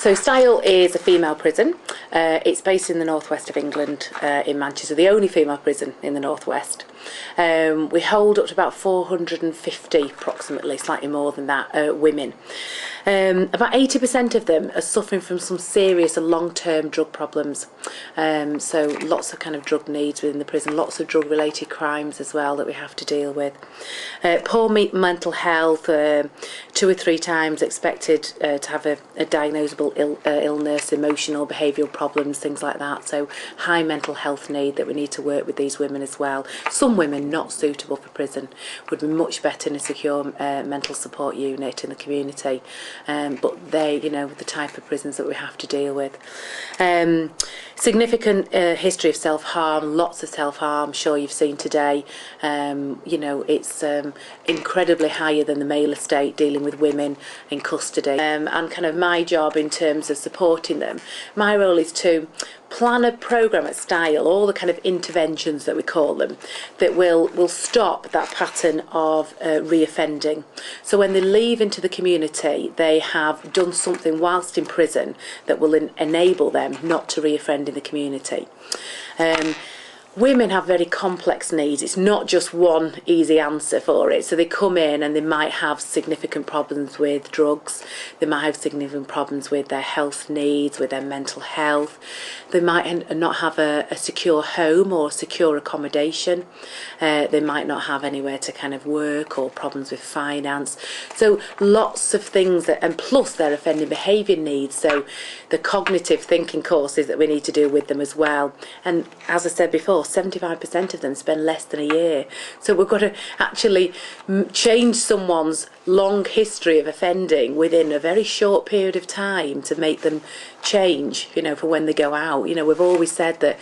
So Style is a female prison. It's based in the northwest of England, in Manchester, the only female prison in the northwest. We hold up to about 450, approximately, slightly more than that, women. About 80% of them are suffering from some serious and long-term drug problems. So lots of kind of drug needs within the prison, lots of drug-related crimes as well that we have to deal with. Poor mental health, 2 or 3 times expected to have a diagnosable illness, emotional, behavioural problems, things like that. So high mental health need that we need to work with these women as well. Some women not suitable for prison would be much better in a secure mental support unit in the community. But they, the type of prisons that we have to deal with. Significant history of self-harm, lots of self-harm, sure you've seen today. It's incredibly higher than the male estate dealing with women in custody. And kind of my job in terms of supporting them, my role is to plan a programme at Style, all the kind of interventions that we call them, that will stop that pattern of reoffending. So when they leave into the community, they have done something whilst in prison that will enable them not to reoffend in the community. Women have very complex needs. It's not just one easy answer for it. So they come in and they might have significant problems with drugs. They might have significant problems with their health needs, with their mental health. They might not have a secure home or secure accommodation. They might not have anywhere to kind of work, or problems with finance. So lots of things and plus their offending behaviour needs. So the cognitive thinking courses that we need to do with them as well. And as I said before, 75% of them spend less than a year. So we've got to actually change someone's long history of offending within a very short period of time to make them change, for when they go out. We've always said that,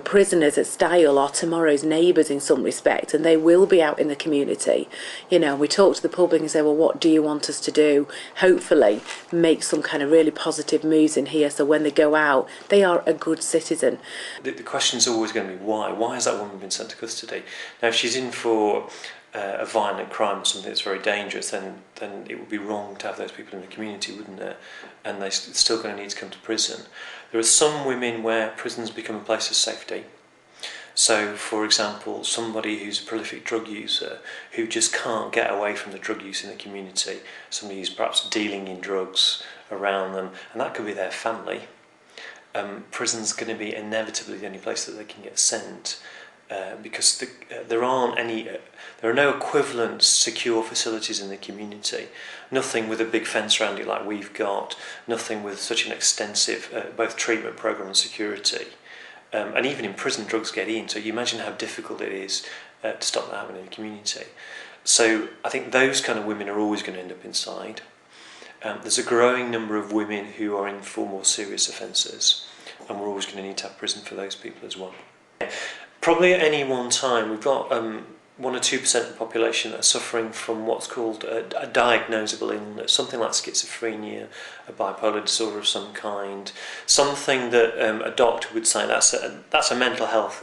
prisoners at Style are tomorrow's neighbours in some respect, and they will be out in the community. We talk to the public and say, well, what do you want us to do? Hopefully make some kind of really positive moves in here, so when they go out, they are a good citizen. The question's always going to be why? Why has that woman been sent to custody? Now, if she's in for a violent crime or something that's very dangerous, then it would be wrong to have those people in the community, wouldn't it? And they're still going to need to come to prison. There are some women where prisons become a place of safety. So, for example, somebody who's a prolific drug user who just can't get away from the drug use in the community, somebody who's perhaps dealing in drugs around them, and that could be their family. Prison's going to be inevitably the only place that they can get sent. Because there are no equivalent secure facilities in the community. Nothing with a big fence around it like we've got. Nothing with such an extensive both treatment programme and security. And even in prison, drugs get in. So you imagine how difficult it is to stop that happening in the community. So I think those kind of women are always going to end up inside. There's a growing number of women who are in for more serious offences, and we're always going to need to have prison for those people as well. Probably at any one time, we've got 1 or 2% of the population that are suffering from what's called a diagnosable illness, something like schizophrenia, a bipolar disorder of some kind, something that a doctor would say that's a mental health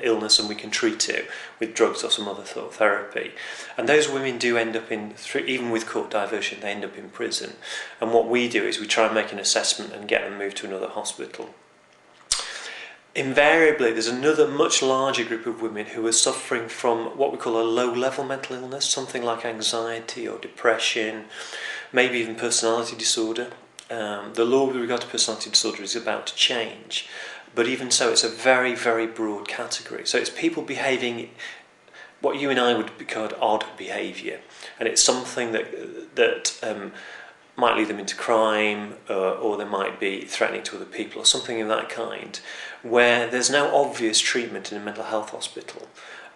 illness and we can treat it with drugs or some other sort of therapy. And those women do end up even with court diversion, they end up in prison. And what we do is we try and make an assessment and get them moved to another hospital. Invariably, there's another much larger group of women who are suffering from what we call a low-level mental illness, something like anxiety or depression, maybe even personality disorder. The law with regard to personality disorder is about to change, but even so, it's a very, very broad category. So it's people behaving what you and I would regard odd behaviour, and it's something that might lead them into crime, or they might be threatening to other people, or something of that kind, where there's no obvious treatment in a mental health hospital,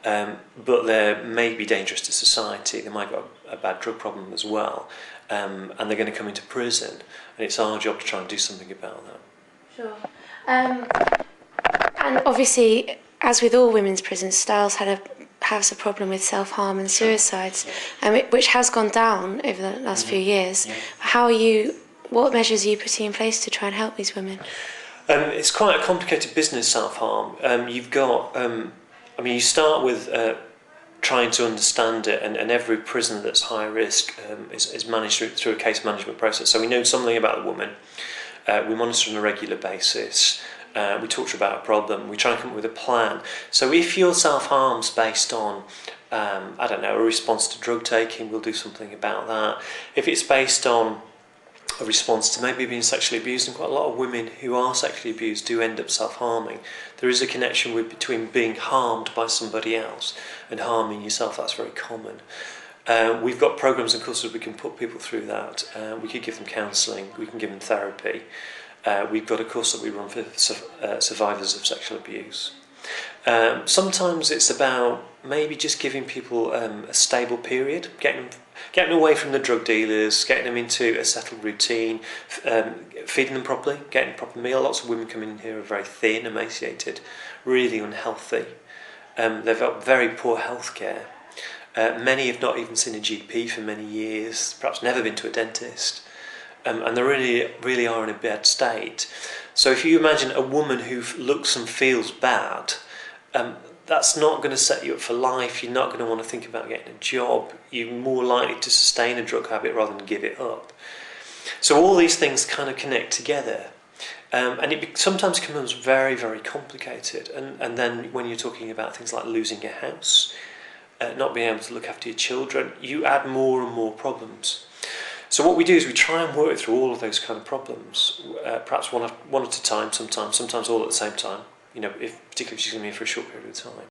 but they may be dangerous to society, they might have got a bad drug problem as well, and they're going to come into prison, and it's our job to try and do something about that. Sure. And obviously, as with all women's prisons, Styles has a problem with self-harm and suicides, which has gone down over the last few years. Yeah. What measures are you putting in place to try and help these women? It's quite a complicated business, self-harm. You've got, you start with trying to understand it, and every prisoner that's high risk is managed through a case management process. So we know something about the woman, we monitor on a regular basis, we talk to her about a problem, we try and come up with a plan. So if your self-harm's based on, I don't know, a response to drug taking, we'll do something about that. If it's based on a response to maybe being sexually abused, and quite a lot of women who are sexually abused do end up self-harming. There is a connection between being harmed by somebody else and harming yourself. That's very common. We've got programs and courses we can put people through that. We could give them counselling, we can give them therapy. We've got a course that we run for survivors of sexual abuse. Sometimes it's about maybe just giving people a stable period, getting them away from the drug dealers, getting them into a settled routine, feeding them properly, getting a proper meal. Lots of women come in here are very thin, emaciated, really unhealthy. They've got very poor health care. Many have not even seen a GP for many years, perhaps never been to a dentist, and they really are in a bad state. So if you imagine a woman who looks and feels bad, that's not going to set you up for life. You're not going to want to think about getting a job. You're more likely to sustain a drug habit rather than give it up. So all these things kind of connect together. And it sometimes becomes very, very complicated. And then when you're talking about things like losing a house, not being able to look after your children, you add more and more problems. So what we do is we try and work through all of those kind of problems, perhaps one at a time, sometimes all at the same time. Particularly if she's going to be here for a short period of time.